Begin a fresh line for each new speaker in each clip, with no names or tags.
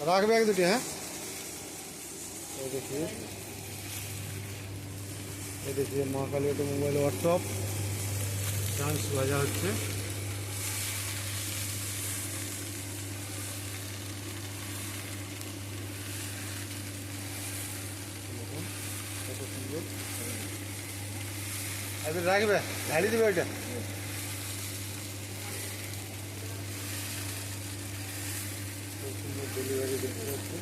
রাখবে এক দুটি। হ্যাঁ, এই দেখিয়ে মা কালী অটোমোবাইল ওয়ার্কশপ চান্স ভাজা হচ্ছে। কত সুন্দর একদিন রাখবে, ঝাড়ি দেবে ওইটা। খুব সুন্দর ডেলিভারি দেখতে পাচ্ছি।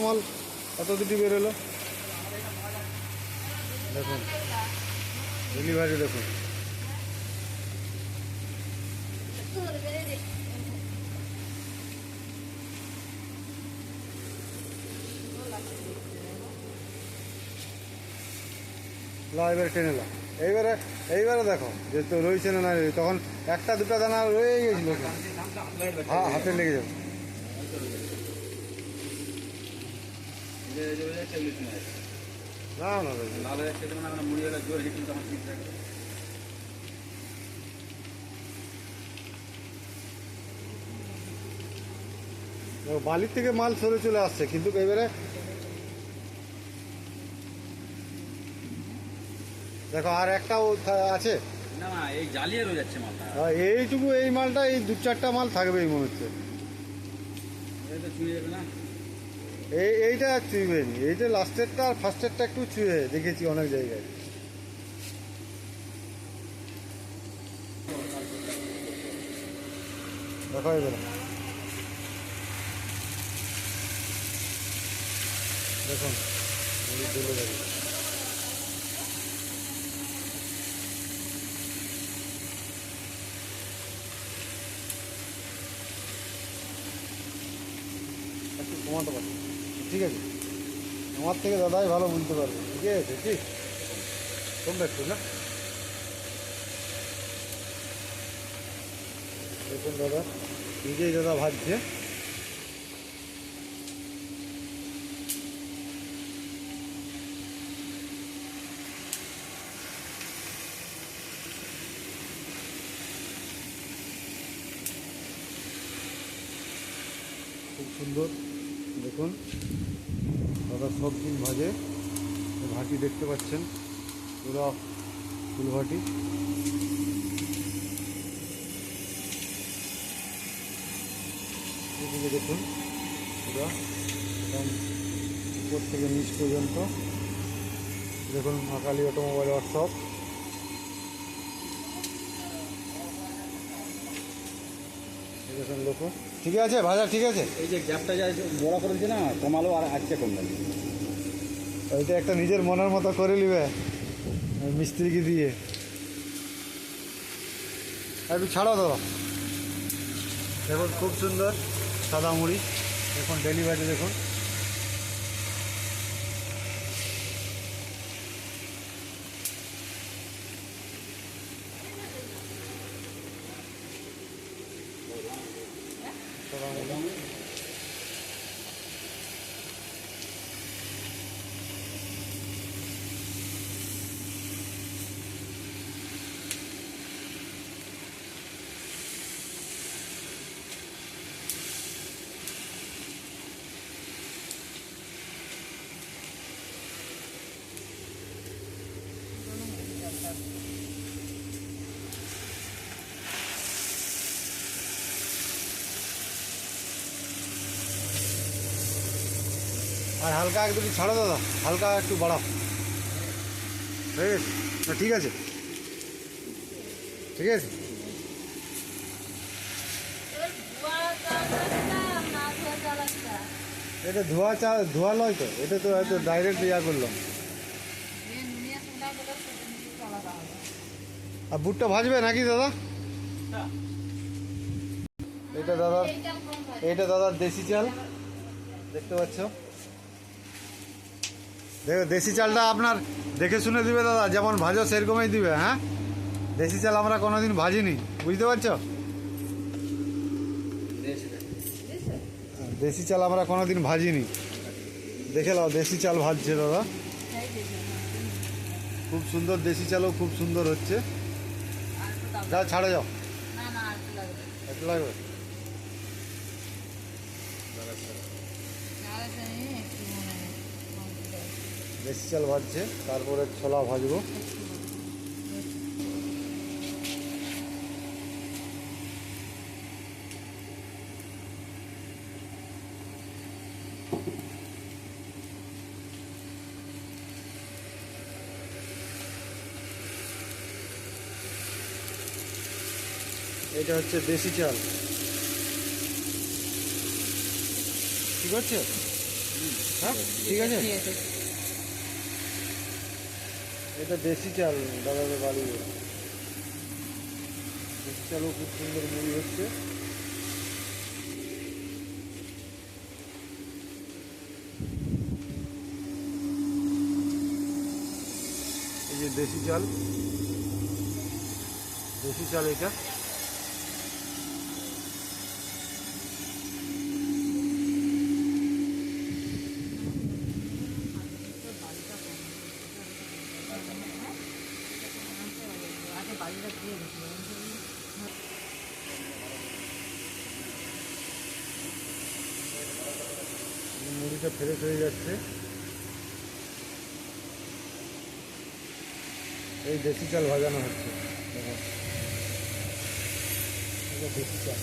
মাল এত দুটি বেরোলো, দেখুন ডেলিভারি দেখুন। এবারে টেনে লা, এইবারে দেখো যে তো রয়েছে না, তখন একটা দুটা দানা রয়ে গেছিল, হ্যাঁ হাতে লেগে যাবে। বালির থেকে মাল সরে চলে আসছে, কিন্তু এবারে দেখো আর একটাও আছে
না, এই জ্বালিয়ে রয়ে যাচ্ছে মালটা।
এইটুকু এই মালটা এই দু চারটা মাল থাকবেই মনে হচ্ছে।
ছুঁয়ে যাবে না,
এইটা চুইবে নি, এইটা লাস্টেরটা আর ফার্স্টেরটা একটু চুয়ে দেখেছি অনেক জায়গায়। দেখো এবারে দেখুন চলে যাবে। একটু কমাতে পারবে, ঠিক আছে? আমার থেকে দাদাই ভালো বুঝতে পারবে, ঠিক আছে? ঠিক তোমরা একটু না দেখুন দাদা, নিজেই দাদা ভাজছে। খুব সুন্দর দেখুন দাদা সব দিন ভাজে। ভাটি দেখতে পাচ্ছেন, পুরো ফুল ভাটি। এদিকে দেখুন পুরো একদম উপর থেকে নিচ পর্যন্ত দেখুন মা কালী অটোমোবাইল ওয়ার্কশপ। দেখুন লোক ঠিক আছে, ভাজা ঠিক আছে।
এই যে গ্যাপটা যা বড় করে দিচ্ছে না, কমালো আর আজকে কমবে।
ওইটা একটা নিজের মনের মতো করে নিবে মিস্ত্রিকে দিয়ে। একটু ছাড়ো দাদা, দেখুন খুব সুন্দর সাদা মুড়ি। দেখুন ডেলিভারি দেখুন, সাদা মুড়ি। আর হালকা এক দুটি ছাড়ো দাদা, হালকা একটু বাড়াও। হয়ে গেছে না? ঠিক আছে, ঠিক আছে। এটা ধোয়া নয় তো, এটা তো হয়তো ডাইরেক্ট ইয়া করলাম। আর বুটটা ভাজবে নাকি দাদা? এটা দাদার দেশি চাল দেখতে পাচ্ছ। দেখো দেশি চালটা আপনার দেখে শুনে দিবে দাদা, যেমন ভাজো সেরকমই দিবে। হ্যাঁ, দেশি চাল আমরা কোনোদিন ভাজিনি, বুঝতে পারছো? দেশি চাল আমরা কোনোদিন ভাজিনি, দেখে নাও দেশি চাল ভাজছে দাদা, খুব সুন্দর দেশি চালও খুব সুন্দর হচ্ছে। যাও ছাড়ে যাও, একটু লাগবে। দেশি চাল ভাজছে, তারপরে ছোলা ভাজবো। এটা হচ্ছে দেশি চাল, ঠিক আছে? হ্যাঁ ঠিক আছে, এটা দেশি চাল দাদাদের বাড়ি, দেশি চালও খুব সুন্দর মুড়ি হচ্ছে। এই যে দেশি চাল, দেশি চাল এটা। মুড়িটা ফ্রেশ হয়ে যাচ্ছে। এই দেশি চাল ভাজানো হচ্ছে, দেখো এটা দেশি চাল।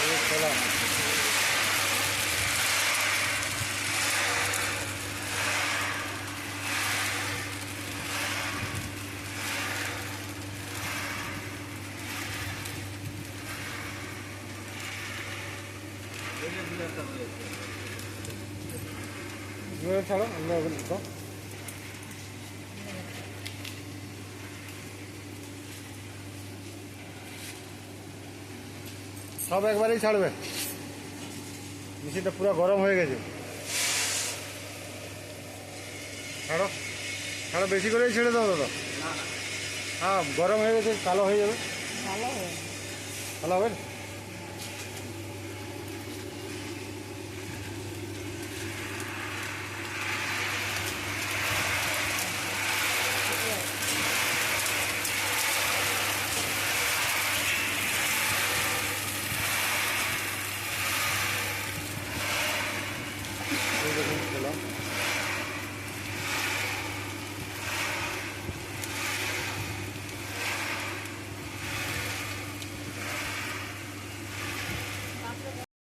এই ছোলা, ছাড়ো আমরা দাও। সব একবারেই ছাড়বে, মেশিনটা পুরো গরম হয়ে গেছে। ছাড়ো ছাড়ো, বেশি করেই ছেড়ে দাও দাদা। হ্যাঁ গরম হয়ে গেছে, কালো হয়ে যাবে। ভালো হবে না? এই দেখুন ছোলা।